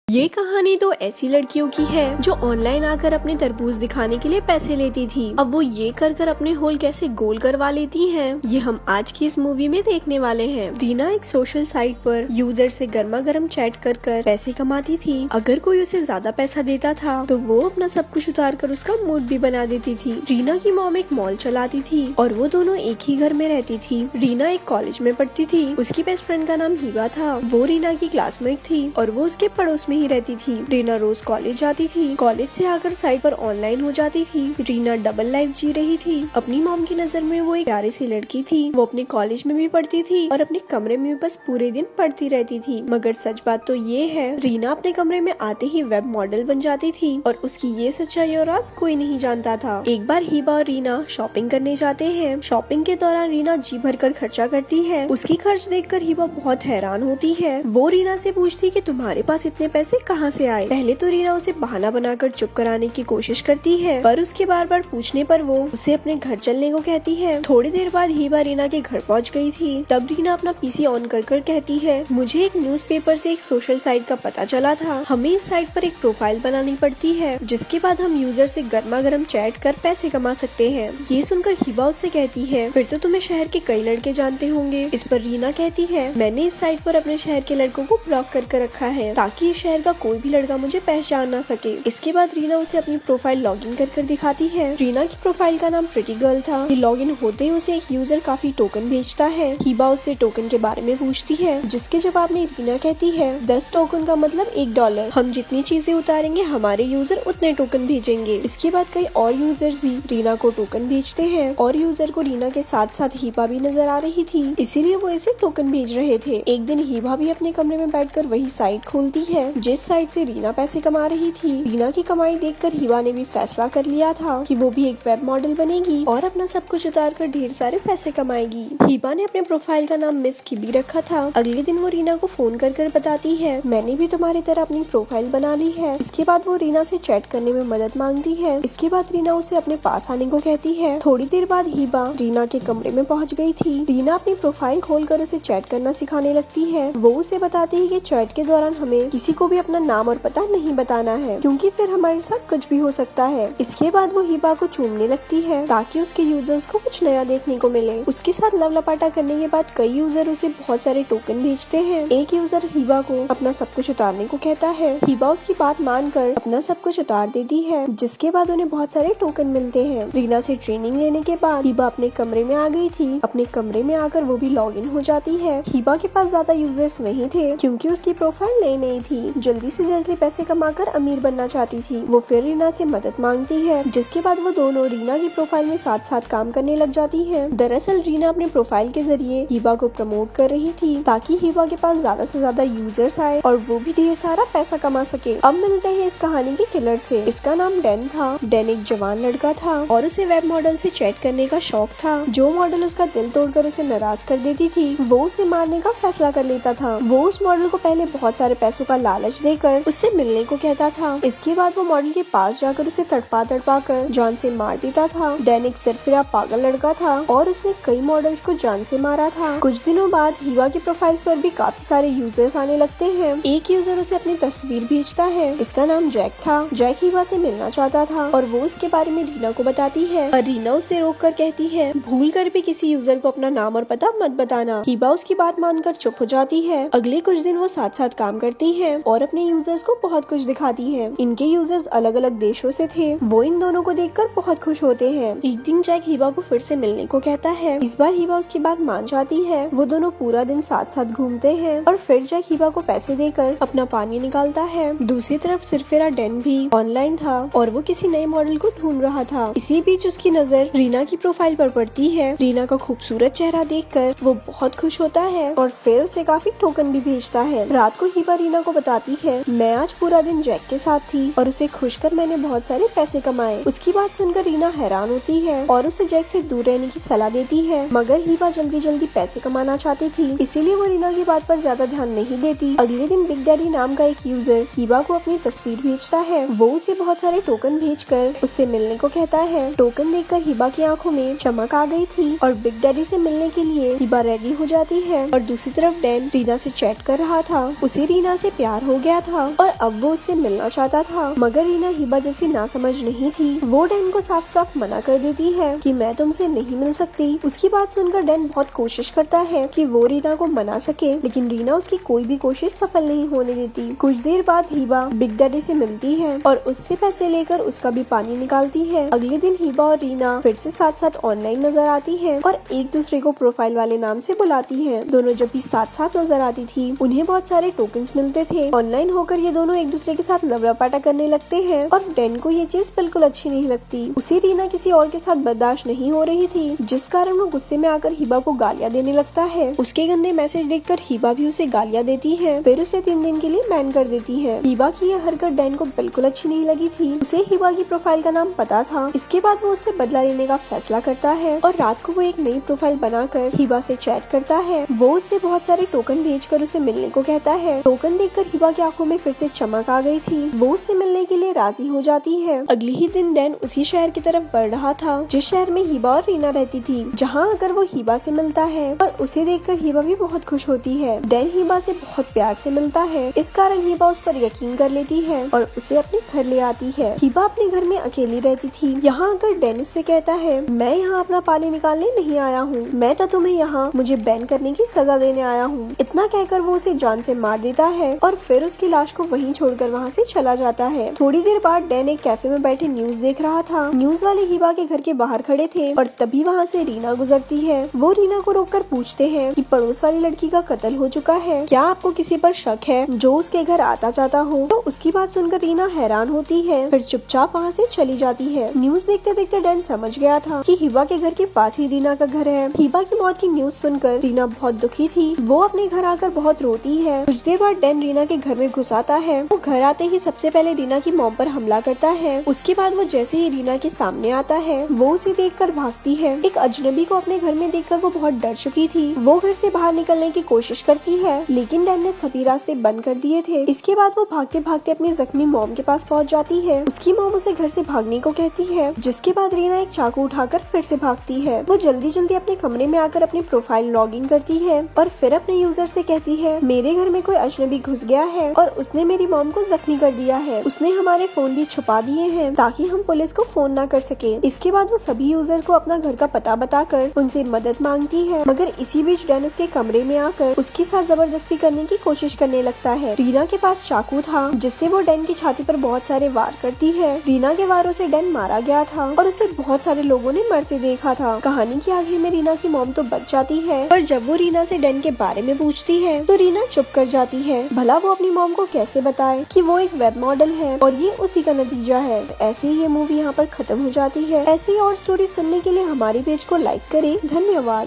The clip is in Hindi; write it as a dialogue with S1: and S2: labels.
S1: ये कहानी तो ऐसी लड़कियों की है जो ऑनलाइन आकर अपने तरबूज दिखाने के लिए पैसे लेती थी। अब वो ये कर कर अपने होल कैसे गोल करवा लेती हैं, ये हम आज की इस मूवी में देखने वाले हैं। रीना एक सोशल साइट पर यूजर से गर्मा गर्म चैट कर कर पैसे कमाती थी। अगर कोई उसे ज्यादा पैसा देता था तो वो अपना सब कुछ उतार कर उसका मूड भी बना देती थी। रीना की मॉम एक मॉल चलाती थी और वो दोनों एक ही घर में रहती थी। रीना एक कॉलेज में पढ़ती थी। उसकी बेस्ट फ्रेंड का नाम हिबा था। वो रीना की क्लासमेट थी और वो उसके पड़ोस में ही रहती थी। रीना रोज कॉलेज जाती थी। कॉलेज से आकर साइट पर ऑनलाइन हो जाती थी। रीना डबल लाइफ जी रही थी। अपनी मॉम की नजर में वो एक प्यारी सी लड़की थी। वो अपने कॉलेज में भी पढ़ती थी और अपने कमरे में बस पूरे दिन पढ़ती रहती थी। मगर सच बात तो ये है, रीना अपने कमरे में आते ही वेब मॉडल बन जाती थी और उसकी ये सच्चाई और राज कोई नहीं जानता था। एक बार हिबा और रीना शॉपिंग करने जाते हैं। शॉपिंग के दौरान रीना जी भर कर खर्चा करती है। उसकी खर्च देखकर हिबा बहुत हैरान होती है। वो रीना से पूछती कि तुम्हारे पास इतने पैसे कहाँ से आए। पहले तो रीना उसे बहाना बनाकर चुप कराने की कोशिश करती है, पर उसके बार बार पूछने पर वो उसे अपने घर चलने को कहती है। थोड़ी देर बाद हिबा रीना के घर पहुंच गई थी। तब रीना अपना पीसी ऑन कर कर कहती है, मुझे एक न्यूज़पेपर से एक सोशल साइट का पता चला था। हमें इस साइट पर एक प्रोफाइल बनानी पड़ती है, जिसके बाद हम यूजर से गर्मा गर्म चैट कर पैसे कमा सकते हैं। ये सुनकर हिबा उससे कहती है, फिर तो तुम्हें शहर के कई लड़के जानते होंगे। इस पर रीना कहती है, मैंने इस साइट पर अपने शहर के लड़कों को ब्लॉक कर रखा है ताकि इस शहर का कोई भी लड़का मुझे पहचान ना सके। इसके बाद रीना उसे अपनी प्रोफाइल लॉगिन कर कर दिखाती है। रीना की प्रोफाइल का नाम प्रिटी गर्ल था। लॉगिन होते ही उसे एक यूजर काफी टोकन भेजता है। हिबा उससे टोकन के बारे में पूछती है, जिसके जवाब में रीना कहती है, 10 टोकन का मतलब $1। हम जितनी चीजें उतारेंगे हमारे यूजर उतने टोकन भेजेंगे। इसके बाद कई और यूजर्स भी रीना को टोकन भेजते हैं और यूजर को रीना के साथ साथ हिबा भी नजर आ रही थी, इसीलिए वो इसे टोकन भेज रहे थे। एक दिन हिबा भी अपने कमरे में बैठकर वही साइट खोलती है जिस साइट से रीना पैसे कमा रही थी। रीना की कमाई देखकर हिबा ने भी फैसला कर लिया था कि वो भी एक वेब मॉडल बनेगी और अपना सब कुछ उतार कर ढेर सारे पैसे कमाएगी। हिबा ने अपने प्रोफाइल का नाम मिस किबी रखा था। अगले दिन वो रीना को फोन कर कर बताती है, मैंने भी तुम्हारी तरह अपनी प्रोफाइल बना ली है। इसके बाद वो रीना से चैट करने में मदद मांगती है। इसके बाद रीना उसे अपने पास आने को कहती है। थोड़ी देर बाद हिबा रीना के कमरे में पहुंच गई थी। रीना अपनी प्रोफाइल खोलकर उसे चैट करना सिखाने लगती है। वो उसे बताती है कि चैट के दौरान हमें किसी को भी अपना नाम और पता नहीं बताना है, क्योंकि फिर हमारे साथ कुछ भी हो सकता है। इसके बाद वो हिबा को चूमने लगती है ताकि उसके यूजर्स को कुछ नया देखने को मिले। उसके साथ लवलपाटा करने के बाद कई यूजर उसे बहुत सारे टोकन भेजते हैं। एक यूजर हिबा को अपना सब कुछ उतारने को कहता है। हिबा उसकी बात मानकर अपना सब कुछ उतार देती है, जिसके बाद उन्हें बहुत सारे टोकन मिलते हैं। रीना से ट्रेनिंग लेने के बाद हिबा अपने कमरे में आ गई थी। अपने कमरे में आकर वो भी लॉग इन हो जाती है। हिबा के पास ज्यादा यूजर्स नहीं थे क्योंकि उसकी प्रोफाइल नई थी। जल्दी से जल्दी पैसे कमाकर अमीर बनना चाहती थी। वो फिर रीना से मदद मांगती है, जिसके बाद वो दोनों रीना की प्रोफाइल में साथ साथ काम करने लग जाती है। दरअसल रीना अपने प्रोफाइल के जरिए हिबा को प्रमोट कर रही थी ताकि हिबा के पास ज्यादा से ज्यादा यूजर्स आए और वो भी ढेर सारा पैसा कमा सके। अब मिलते हैं इस कहानी के किलर से। इसका नाम डैन था। डैन एक जवान लड़का था और उसे वेब मॉडल से चैट करने का शौक था। जो मॉडल उसका दिल तोड़कर उसे नाराज कर देती थी, वो उसे मारने का फैसला कर लेता था। वो उस मॉडल को पहले बहुत सारे पैसों का लालच देकर उससे मिलने को कहता था। इसके बाद वो मॉडल के पास जाकर उसे तड़पा कर जान से मार देता था। डैन एक सिरफिरा पागल लड़का था और उसने कई मॉडल्स को जान से मारा था। कुछ दिनों बाद हिबा की प्रोफाइल्स पर भी काफी सारे यूजर्स आने लगते हैं। एक यूजर उसे अपनी तस्वीर भेजता है। इसका नाम जैक था। जैक हिबा से मिलना चाहता था और वो इसके बारे में रीना को बताती है और रीना उसे रोक कर कहती है, भूल कर भी किसी यूजर को अपना नाम और पता मत बताना। हिबा उसकी बात मानकर चुप हो जाती है। अगले कुछ दिन वो साथ साथ काम करती है और अपने यूजर्स को बहुत कुछ दिखाती है। इनके यूजर्स अलग अलग देशों से थे। वो इन दोनों को देखकर बहुत खुश होते हैं। एक दिन जैक हिबा को फिर से मिलने को कहता है। इस बार हिबा उसकी बात मान जाती है। वो दोनों पूरा दिन साथ साथ घूमते हैं और फिर जैक हिबा को पैसे देकर अपना पानी निकालता है। दूसरी तरफ सिरफिरा डैन भी ऑनलाइन था और वो किसी नए मॉडल को ढूंढ रहा था। इसी बीच उसकी नजर रीना की प्रोफाइल पर पड़ती है। रीना का खूबसूरत चेहरा देखकर वो बहुत खुश होता है और फिर उसे काफी टोकन भी भेजता है। रात को हिबा रीना को बताती है, मैं आज पूरा दिन जैक के साथ थी और उसे खुश कर मैंने बहुत सारे पैसे कमाए। उसकी बात सुनकर रीना हैरान होती है और उसे जैक से दूर रहने की सलाह देती है, मगर हिबा जल्दी जल्दी पैसे कमाना चाहती थी, इसीलिए वो रीना की बात पर ज्यादा ध्यान नहीं देती। अगले दिन बिग डैडी नाम का एक यूजर हिबा को अपनी तस्वीर भेजता है। वो उसे बहुत सारे टोकन भेजकर उससे मिलने को कहता है। टोकन देखकर हिबा की आंखों में चमक आ गई थी और बिग डैडी से मिलने के लिए हिबा रेडी हो जाती है। और दूसरी तरफ डैन रीना से चैट कर रहा था। उसे रीना से प्यार हो गया था और अब वो उससे मिलना चाहता था, मगर रीना हिबा जैसी नासमझ नहीं थी। वो डैन को साफ साफ मना कर देती है कि मैं तुमसे नहीं मिल सकती। उसकी बात सुनकर डैन बहुत कोशिश करता है कि वो रीना को मना सके, लेकिन रीना उसकी कोई भी कोशिश सफल नहीं होने देती। कुछ देर बाद हिबा बिग डैडी से मिलती है और उससे पैसे लेकर उसका भी पानी निकालती है। अगले दिन हिबा और रीना फिर से साथ साथ ऑनलाइन नजर आती है और एक दूसरे को प्रोफाइल वाले नाम से बुलाती है। दोनों जब भी साथ साथ नजर आती थी, उन्हें बहुत सारे टोकन्स मिलते थे। ऑनलाइन होकर ये दोनों एक दूसरे के साथ लवड़ापाटा करने लगते हैं और डैन को ये चीज बिल्कुल अच्छी नहीं लगती। उसे रीना किसी और के साथ बर्दाश्त नहीं हो रही थी, जिस कारण वो गुस्से में आकर हिबा को गालियां देने लगता है। उसके गंदे मैसेज देखकर हिबा भी उसे गालियां देती है, फिर उसे 3 दिन के लिए बैन कर देती है। हिबा की यह हरकत डैन को बिल्कुल अच्छी नहीं लगी थी। उसे हिबा की प्रोफाइल का नाम पता था। इसके बाद वो उससे बदला लेने का फैसला करता है और रात को वो एक नई प्रोफाइल बनाकर हिबा से चैट करता है। वो उससे बहुत सारे टोकन भेजकर उसे मिलने को कहता है। टोकन देखकर हिबा की आंखों में फिर से चमक आ गई थी। वो उससे मिलने के लिए राजी हो जाती है। अगले ही दिन डैन उसी शहर की तरफ बढ़ रहा था जिस शहर में हिबा और रीना रहती थी, जहाँ अगर वो हिबा से मिलता है और उसे देखकर हिबा भी बहुत खुश होती है। डैन हिबा से बहुत प्यार से मिलता है, इस कारण हिबा उस पर यकीन कर लेती है और उसे अपने घर ले आती है। हिबा अपने घर में अकेली रहती थी। यहाँ अगर डैन उससे कहता है, मैं यहाँ अपना पानी निकालने नहीं आया हूँ, मैं तो तुम्हें यहाँ मुझे बैन करने की सजा देने आया हूँ। इतना कहकर वो उसे जान से मार देता है और फिर उसकी लाश को वहीं छोड़कर वहाँ से चला जाता है। थोड़ी देर बाद डैन एक कैफे में बैठे न्यूज देख रहा था। न्यूज वाले हिबा के घर के बाहर खड़े थे और तभी वहाँ से रीना गुजरती है। वो रीना को रोककर पूछते हैं कि पड़ोस वाली लड़की का कत्ल हो चुका है, क्या आपको किसी पर शक है जो उसके घर आता जाता हो? तो उसकी बात सुनकर रीना हैरान होती है, फिर चुपचाप वहाँ से चली जाती है। न्यूज देखते देखते डैन समझ गया था कि हिबा के घर के पास ही रीना का घर है। हिबा की मौत की न्यूज सुनकर रीना बहुत दुखी थी। वो अपने घर आकर बहुत रोती है। कुछ देर बाद डैन रीना के घर में घुस आता है। वो घर आते ही सबसे पहले रीना की मॉम पर हमला करता है। उसके बाद वो जैसे ही रीना के सामने आता है, वो उसे देखकर भागती है। एक अजनबी को अपने घर में देखकर वो बहुत डर चुकी थी। वो घर से बाहर निकलने की कोशिश करती है, लेकिन डैन ने सभी रास्ते बंद कर दिए थे। इसके बाद वो भागते भागते अपनी जख्मी मॉम के पास पहुंच जाती है। उसकी मॉम उसे घर से भागने को कहती है, जिसके बाद रीना एक चाकू उठाकर फिर से भागती है। वो जल्दी जल्दी अपने कमरे में आकर अपनी प्रोफाइल लॉगिन करती है और फिर अपने यूजर से कहती है, मेरे घर में कोई अजनबी घुस गया है और उसने मेरी मॉम को जख्मी कर दिया है। उसने हमारे फोन भी छुपा दिए हैं ताकि हम पुलिस को फोन ना कर सके। इसके बाद वो सभी यूजर को अपना घर का पता बताकर उनसे मदद मांगती है, मगर इसी बीच डैन उसके कमरे में आकर उसके साथ जबरदस्ती करने की कोशिश करने लगता है। रीना के पास चाकू था, जिससे वो डैन की छाती पर बहुत सारे वार करती है। रीना के वारों से डैन मारा गया था और उसे बहुत सारे लोगों ने मरते देखा था। कहानी के आखिर में रीना की मॉम तो बच जाती है, पर जब वो रीना से डैन के बारे में पूछती है तो रीना चुप कर जाती है। भला वो अपनी मॉम को कैसे बताए कि वो एक वेब मॉडल है और ये उसी का नतीजा है। ऐसे ही ये मूवी यहाँ पर खत्म हो जाती है। ऐसी और स्टोरी सुनने के लिए हमारे पेज को लाइक करें। धन्यवाद।